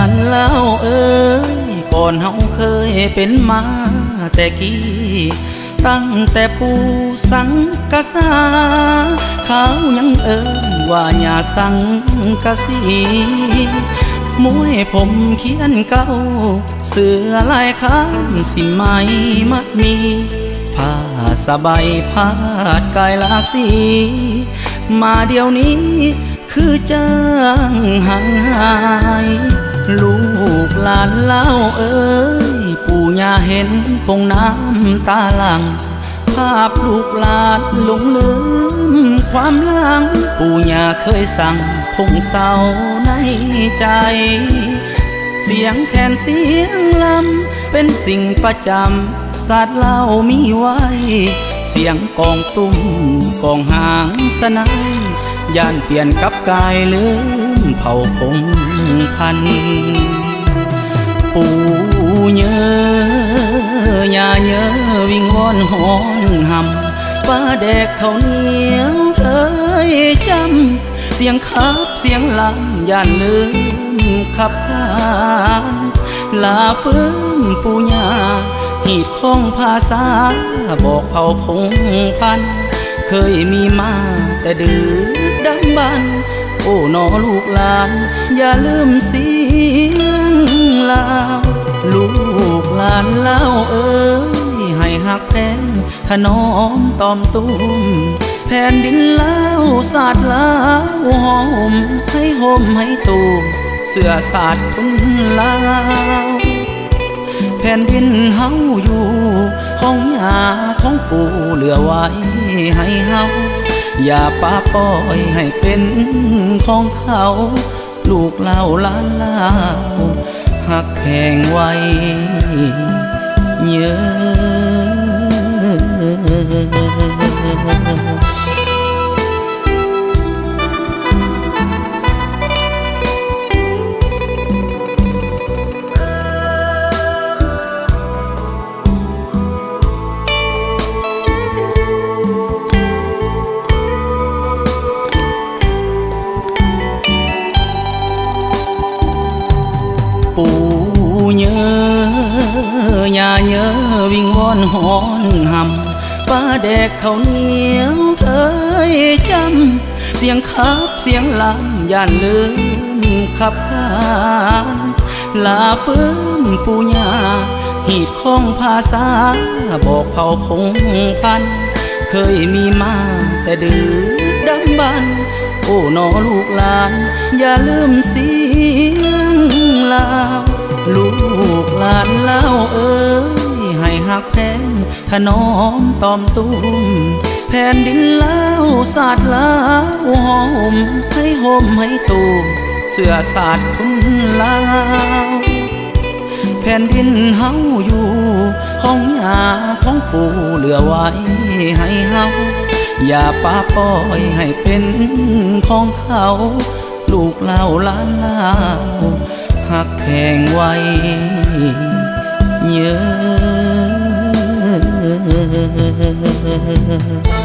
านเล่าเอ้ยก่อนเฮาเคยเป็นมาแต่กี้ตั้งแต่ปูสังกษาเขายังเอิ้นว่าญาสังกะสีมวยผมเขียนเก้าเสือลายคำสิไหมมัดมีผ้าสบายพาดกายหลากสีมาเดี๋ยวนี้คือจางห่างหายลูกหลานเล่าเอ้ยปู่ย่าเห็นคงน้ำตาหลังภาพลูกหลานหลงลืมความหลังปู่ย่าเคยสั่งคงเศร้าในใจเสียงแคนเสียงลำเป็นสิ่งประจำศาสตร์เล่ามีไว้เสียงกองตุ้มกองหางสนายย่านเปลี่ยนกับกายลืมเผ่าพงพันปู่เยอย่าเยอวิ่งวอนหอนหำป้าแดกเขาเหนียวเคยจำเสียงขับเสียงลำย่านลืมขับผ่านลาฟื้นปู่ย่าหีดคงภาษาบอกเผ่าพงพันเคยมีมาแต่ดื้อดำบันโอ้นอลูกหลานอย่าลืมเสียงลาวลูกหลานเล่าเอ้ยให้หักแพงถนอมตอมตุ้มแผ่นดินลาวศาสตร์ลาวหอมให้ห่มให้ตูมเสื้อศาสตร์คนลาวแผ่นดินเฮาอยู่ของยาของปู่เหลือไว้ให้เฮาอย่าป้าปล่อยให้เป็นของเขาลูกเล่าล้านลาวหักแพงไว้เยอะปู่เยอย่าเยอวิ่งวอนหอนหำป้าแดกเขาเหนียวเคยจำเสียงขับเสียงลำย่านลืมขับผ่านลาฟื้นปู่ย่าหีดคงภาษาบอกเผ่าพงพันเคยมีมาแต่ดื้อดำบันโอ้นอลูกหลานอย่าลืมเสียงลาวลูกหลานเล่าเอ้ยให้หักแพงถนอมตอมตุ้มแผ่นดินลาวศาสตร์ลาวหอมให้ห่มให้ตูมเสื้อศาสตร์คนลาวแผ่นดินเฮาอยู่ของยาของปู่เหลือไว้ให้เฮาอย่าป้าปล่อยให้เป็นของเขาลูกเล่าล้านลาวหักแพงไว้เยอะ